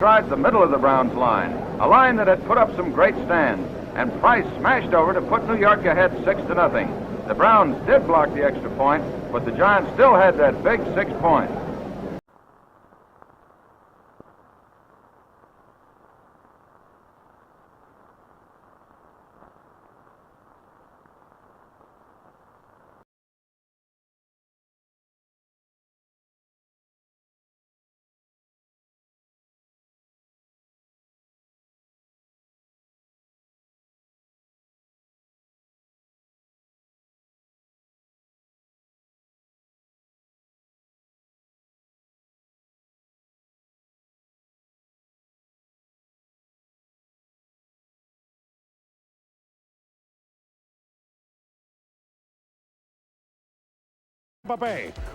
Tried the middle of the Browns line, a line that had put up some great stands, and Price smashed over to put New York ahead 6-0. The Browns did block the extra point, but the Giants still had that big 6 points.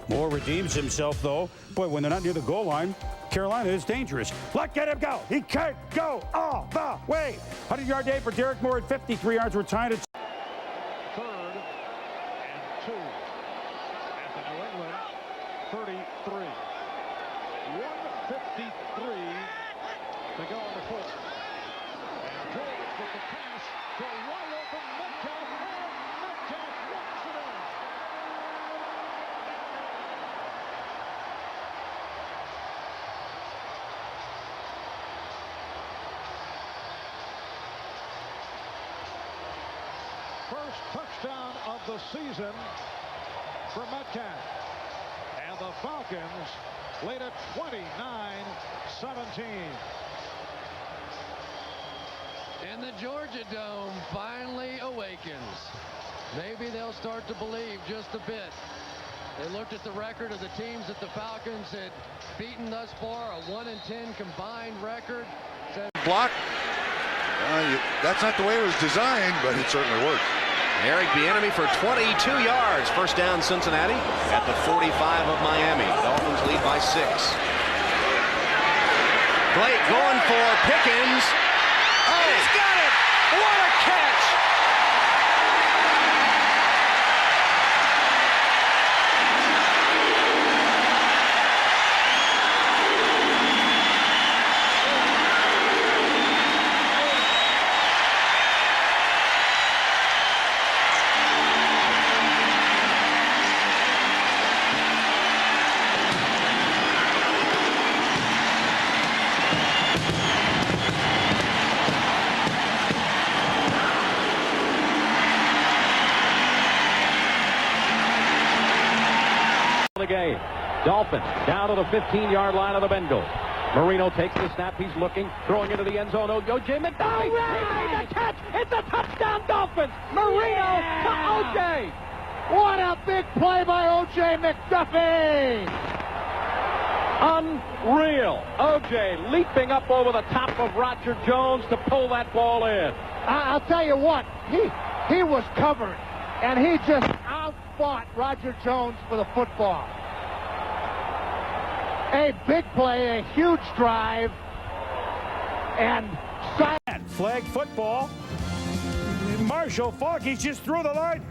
Moore redeems himself, though. Boy, when they're not near the goal line, Carolina is dangerous. Let him go. He can't go all the way. 100-yard day for Derek Moore at 53 yards. We're tied at 3rd and 2 at the New England 33. 1:53 to go in the 4th. And George with the pass to a wide open Metcalf, and Metcalf walks it in. First touchdown of the season for Metcalf. And the Falcons lead at 29-17. And the Georgia Dome finally awakens. Maybe they'll start to believe just a bit. They looked at the record of the teams that the Falcons had beaten thus far, a 1-10 combined record. Block. That's not the way it was designed, but it certainly worked. Eric Bieniemy for 22 yards. First down Cincinnati at the 45 of Miami. Dolphins lead by 6. Blake going for Pickens. Oh, he's got it! What a catch! Game. Dolphins down to the 15-yard line of the Bengals. Marino takes the snap. He's looking, throwing into the end zone. O.J. McDuffie. He made the catch. It's a touchdown, Dolphins. Marino to O.J. What a big play by O.J. McDuffie. Unreal. O.J. leaping up over the top of Roger Jones to pull that ball in. I'll tell you what, he was covered, and he just outfought Roger Jones for the football. A big play, a huge drive, and flag football. Marshall Faulk, he's just through the line,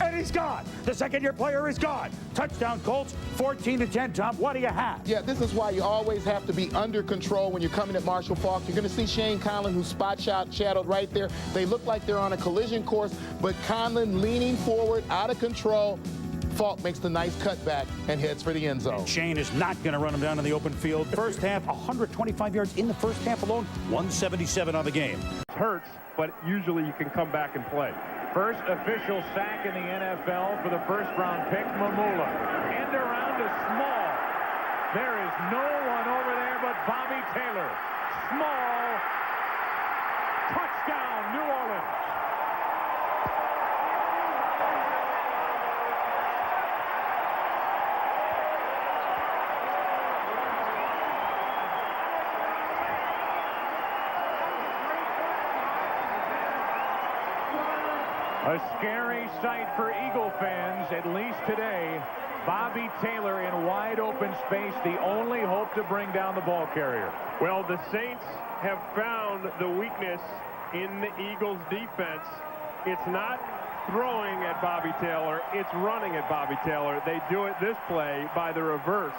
and he's gone. The second-year player is gone. Touchdown Colts, 14-10. Tom, what do you have? Yeah, this is why you always have to be under control when you're coming at Marshall Faulk. You're going to see Shane Conlon, who's shadowed right there. They look like they're on a collision course, but Conlon leaning forward, out of control. Faulk makes the nice cutback and heads for the end zone. And Shane is not going to run him down in the open field. First half, 125 yards in the first half alone, 177 on the game. It hurts, but usually you can come back and play. First official sack in the NFL for the first-round pick, Mamula. End around to Small. There is no one over there but Bobby Taylor. Small. Touchdown, New Orleans. A scary sight for Eagle fans, at least today. Bobby Taylor in wide open space, the only hope to bring down the ball carrier. Well, the Saints have found the weakness in the Eagles' defense. It's not throwing at Bobby Taylor, it's running at Bobby Taylor. They do it this play by the reverse.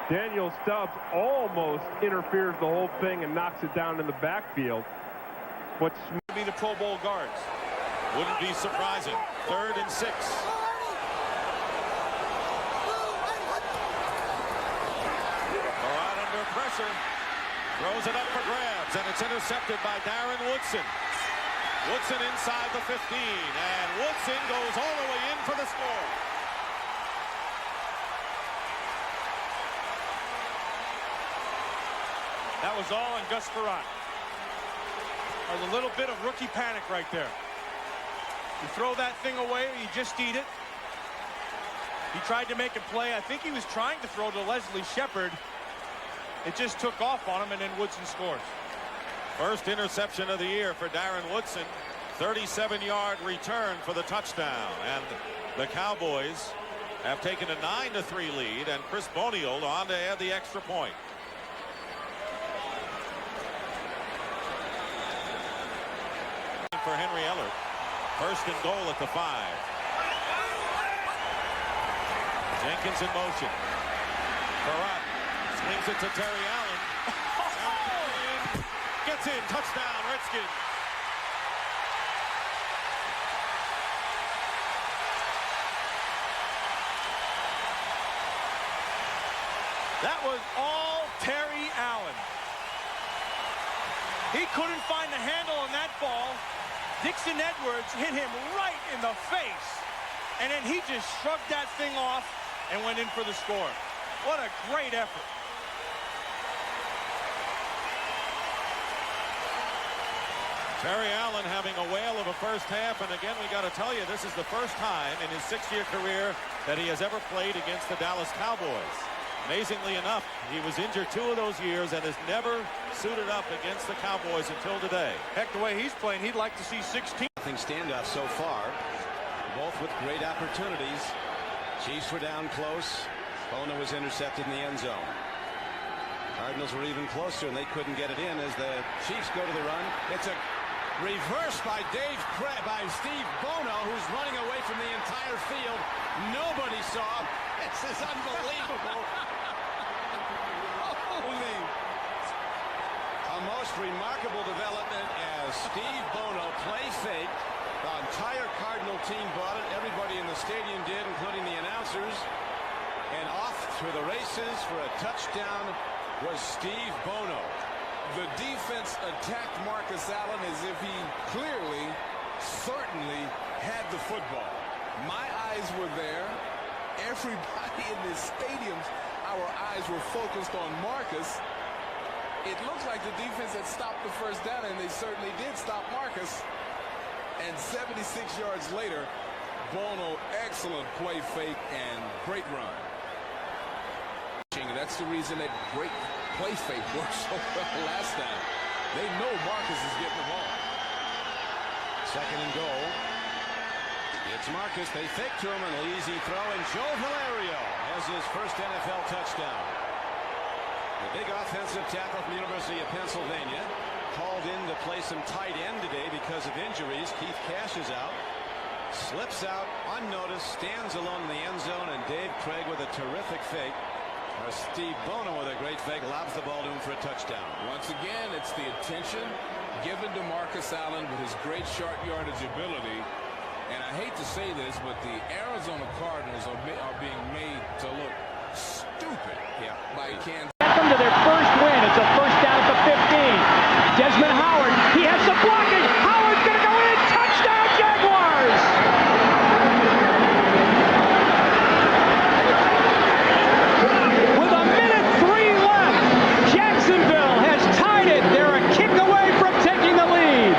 Daniel Stubbs almost interferes the whole thing and knocks it down in the backfield. But be the Pro Bowl guards. Wouldn't be surprising. 3rd and 6. Right under pressure. Throws it up for grabs, and it's intercepted by Darren Woodson. Woodson inside the 15, and Woodson goes all the way in for the score. That was all on Gus Frerotte. There's a little bit of rookie panic right there. You throw that thing away, or you just eat it. He tried to make a play. I think he was trying to throw to Leslie Shepard. It just took off on him, and then Woodson scores. First interception of the year for Darren Woodson. 37-yard return for the touchdown. And the Cowboys have taken a 9-3 lead, and Chris Boniol on to add the extra point. For Henry Ellert. 1st and goal at the 5. Jenkins in motion. Frerotte swings it to Terry Allen. Gets in. Touchdown, Redskins. That was all Terry Allen. He couldn't find the handle on that ball. Dixon Edwards hit him right in the face. And then he just shrugged that thing off and went in for the score. What a great effort. Terry Allen having a whale of a first half, and again, we got to tell you, this is the first time in his 6-year career that he has ever played against the Dallas Cowboys. Amazingly enough, he was injured 2 of those years and has never suited up against the Cowboys until today. Heck, the way he's playing, he'd like to see 16. Nothing standoff so far, both with great opportunities. Chiefs were down close. Bono was intercepted in the end zone. Cardinals were even closer, and they couldn't get it in as the Chiefs go to the run. It's a reverse by Steve Bono, who's running away from the entire field. Nobody saw. This is unbelievable. Holy. A most remarkable development as Steve Bono play fake. The entire Cardinal team bought it. Everybody in the stadium did, including the announcers. And off to the races for a touchdown was Steve Bono. The defense attacked Marcus Allen as if he clearly, certainly had the football. My eyes were there. Everybody in this stadium, our eyes were focused on Marcus. It looked like the defense had stopped the first down, and they certainly did stop Marcus. And 76 yards later, Bono, excellent play fake and great run. That's the reason that great play fake worked so well last time. They know Marcus is getting the ball. 2nd and goal. It's Marcus. They fake to him, an easy throw, and Joe Valerio has his first NFL touchdown. The big offensive tackle from the University of Pennsylvania called in to play some tight end today because of injuries. Keith Cash is out. Slips out unnoticed, stands alone in the end zone, and Dave Craig with a terrific fake. Steve Bono with a great fake lobs the ball to him for a touchdown. Once again, it's the attention given to Marcus Allen with his great short yardage ability. And I hate to say this, but the Arizona Cardinals are being made to look stupid by Kansas. Welcome to their first win. It's a first down at the 15. Desmond Howard, he has some blocking. Howard's going to go in. Touchdown, Jaguars! With a minute 3 left, Jacksonville has tied it. They're a kick away from taking the lead.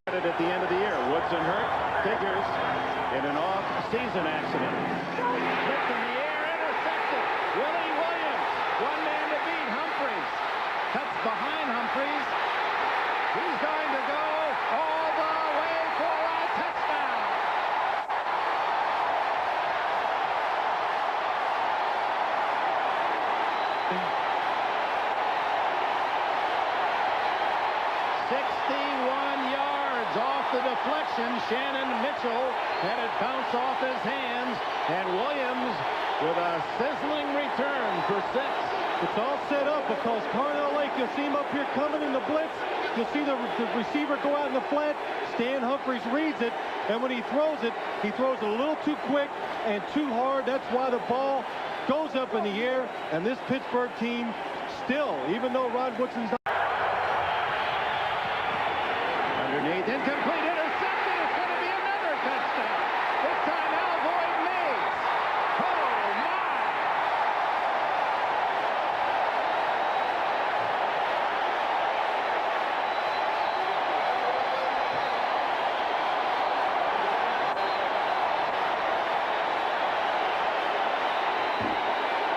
At the end of the year, Woodson hurt, figures in an off-season accident. Hit in the air, intercepted. Willie Williams, one man to beat. Humphreys cuts behind Humphreys. He's going to go all the way for a touchdown. Off the deflection, Shannon Mitchell had it bounce off his hands, and Williams with a sizzling return for 6. It's all set up because Carnell Lake, you'll see him up here coming in the blitz. You'll see the receiver go out in the flat. Stan Humphries reads it, and when he throws it a little too quick and too hard. That's why the ball goes up in the air, and this Pittsburgh team still, even though Rod Woodson's not underneath, incomplete, intercepted. It's going to be another touchdown. This time Alvoid Mays. Oh, my.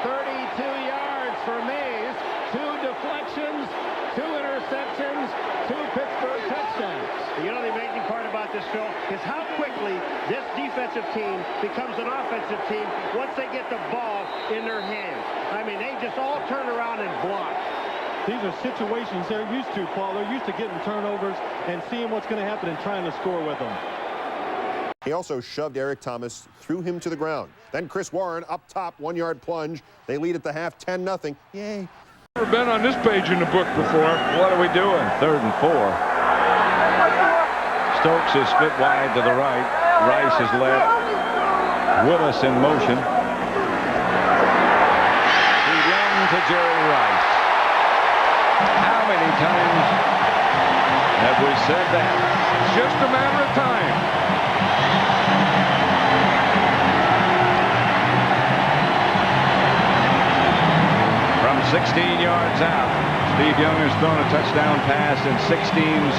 32 yards for Mays, 2 deflections, 2 interceptions, 2 Pittsburgh touchdowns. You know, the amazing part about this, Phil, is how quickly this defensive team becomes an offensive team once they get the ball in their hands. I mean, they just all turn around and block. These are situations they're used to, Paul. They're used to getting turnovers and seeing what's going to happen and trying to score with them. He also shoved Eric Thomas, threw him to the ground. Then Chris Warren up top, 1-yard plunge. They lead at the half 10-0. Yay. Never been on this page in the book before. What are we doing? 3rd and 4. Stokes is split wide to the right. Rice is left. Willis in motion. Young to Jerry Rice. How many times have we said that? It's just a matter of time. From 16 yards out, Steve Young has thrown a touchdown pass in 16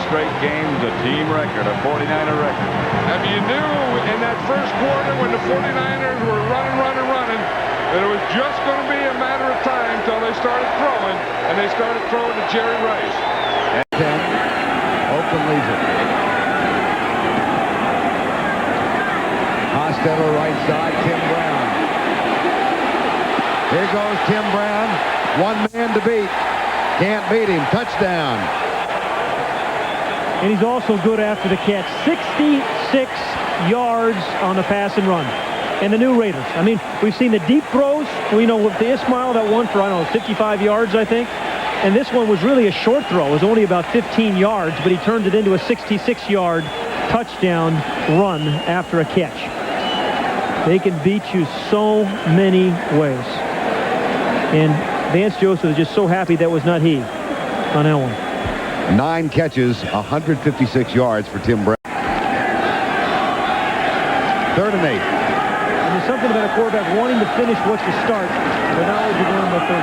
straight games, a team record, a 49er record. I mean, you knew in that first quarter when the 49ers were running, that it was just going to be a matter of time until they started throwing, and they started throwing to Jerry Rice. And 10, Oakland leads it. Hostetler right side, Tim Brown. Here goes Tim Brown. One man to beat. Can't beat him. Touchdown. And he's also good after the catch. 66 yards on the pass and run. And the new Raiders. I mean, we've seen the deep throws. We know with the Ismail, that one for, I don't know, 55 yards, I think. And this one was really a short throw. It was only about 15 yards, but he turned it into a 66-yard touchdown run after a catch. They can beat you so many ways. And Vance Joseph is just so happy that was not he on that one. 9 catches, 156 yards for Tim Brown. 3rd and 8. And there's something about a quarterback wanting to finish what's the start, but now you're going to 30.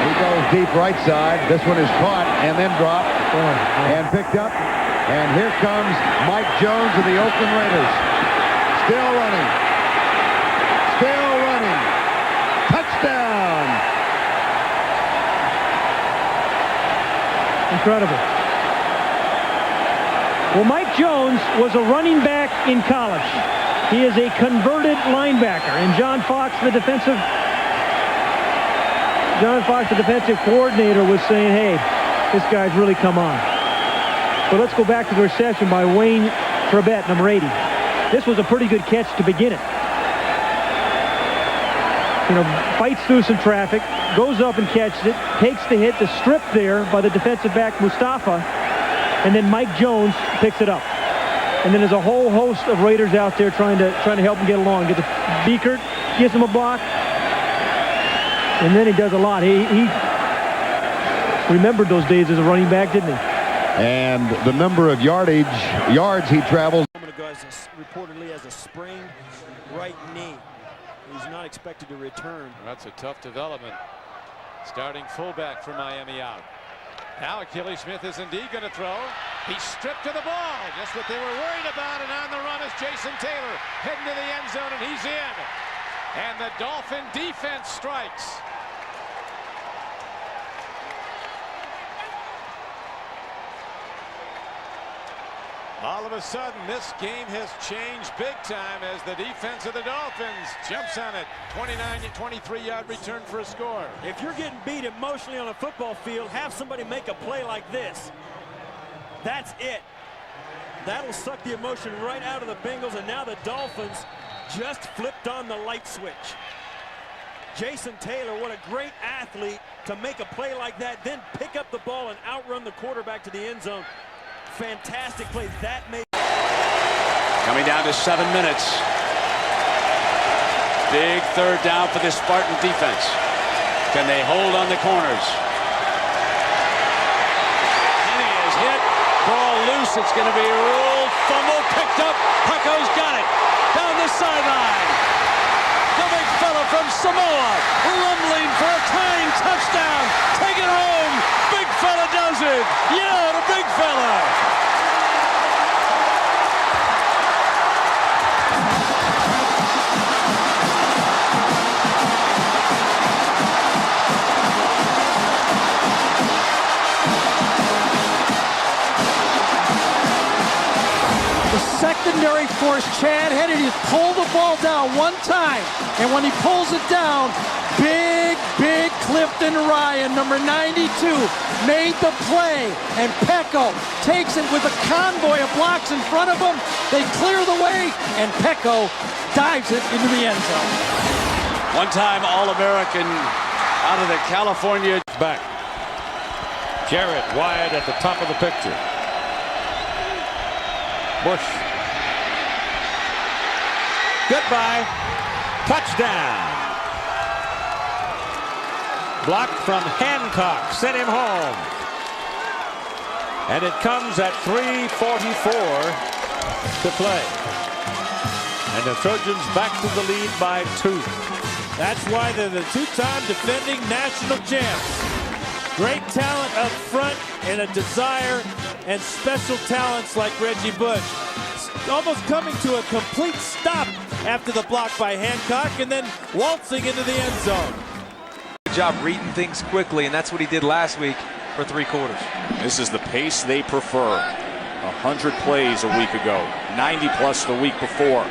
He goes deep right side. This one is caught and then dropped and picked up. And here comes Mike Jones of the Oakland Raiders. Still running. Still running. Touchdown. Incredible. Well, Mike Jones was a running back in college. He is a converted linebacker. And John Fox, the defensive coordinator, was saying, hey, this guy's really come on. But let's go back to the reception by Wayne Trebet, number 80. This was a pretty good catch to begin it. You know, fights through some traffic, goes up and catches it, takes the hit, the strip there by the defensive back Mustafa, and then Mike Jones picks it up. And then there's a whole host of Raiders out there trying to help him get along. Get the Beekert, gives him a block, and then he does a lot. He remembered those days as a running back, didn't he? And the number of yards he travels. Reportedly has a sprained right knee. He's not expected to return. That's a tough development. Starting fullback for Miami out. Now Achilles Smith is indeed going to throw. He's stripped to the ball. Just what they were worried about. And on the run is Jason Taylor. Heading to the end zone, and he's in. And the Dolphin defense strikes. All of a sudden, this game has changed big time as the defense of the Dolphins jumps on it. 23-yard return for a score. If you're getting beat emotionally on a football field, have somebody make a play like this. That's it. that'll suck the emotion right out of the Bengals, and now the Dolphins just flipped on the light switch. Jason Taylor, what a great athlete to make a play like that, then pick up the ball and outrun the quarterback to the end zone. Fantastic play. That made... Coming down to 7 minutes. Big third down for this Spartan defense. Can they hold on the corners? And he is hit. Ball loose. It's going to be ruled. Fumble picked up. Pecco's got it. Down the sideline. The big fella from Samoa, rumbling for a tying touchdown. Take it home. Big fella does it. Yeah, the big fella. Secondary force, Chad Henne just pull the ball down one time, and when he pulls it down, big Clifton Ryan, number 92, made the play, and Pecco takes it with a convoy of blocks in front of him. They clear the way, and Pecco dives it into the end zone. One-time All-American out of the California. Back. Jarrett wide at the top of the picture. Bush. Goodbye. Touchdown. Blocked from Hancock. Sent him home. And it comes at 3:44 to play. And the Trojans back to the lead by 2. That's why they're the two-time defending national champs. Great talent up front and a desire and special talents like Reggie Bush. Almost coming to a complete stop after the block by Hancock and then waltzing into the end zone. Good job reading things quickly, and that's what he did last week for 3 quarters. This is the pace they prefer. 100 plays a week ago, 90 plus the week before.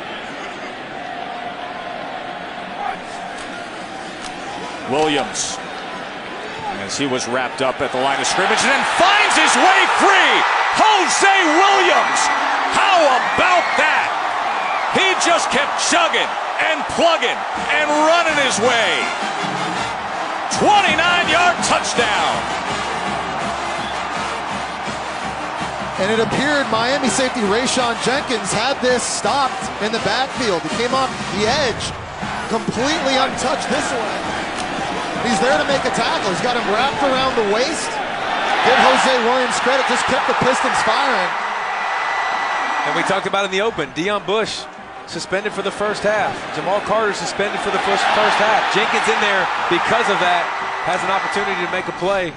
Williams, as he was wrapped up at the line of scrimmage, and then finds his way free. Jose Williams, how about that? He just kept chugging and plugging and running his way. 29-yard touchdown. And it appeared Miami safety Rayshon Jenkins had this stopped in the backfield. He came off the edge, completely untouched this way. He's there to make a tackle. He's got him wrapped around the waist. Give Jose Williams credit, just kept the Pistons firing. And we talked about in the open, Deion Bush suspended for the first half. Jamal Carter suspended for the first half. Jenkins in there because of that, has an opportunity to make a play.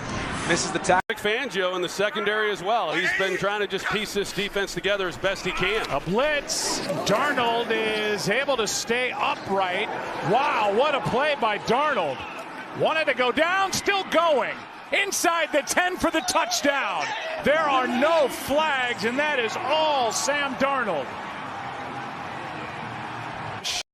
Misses the tackle. Fangio in the secondary as well. He's been trying to just piece this defense together as best he can. A blitz. Darnold is able to stay upright. Wow, what a play by Darnold. Wanted to go down, still going. Inside the 10 for the touchdown. There are no flags, and that is all Sam Darnold.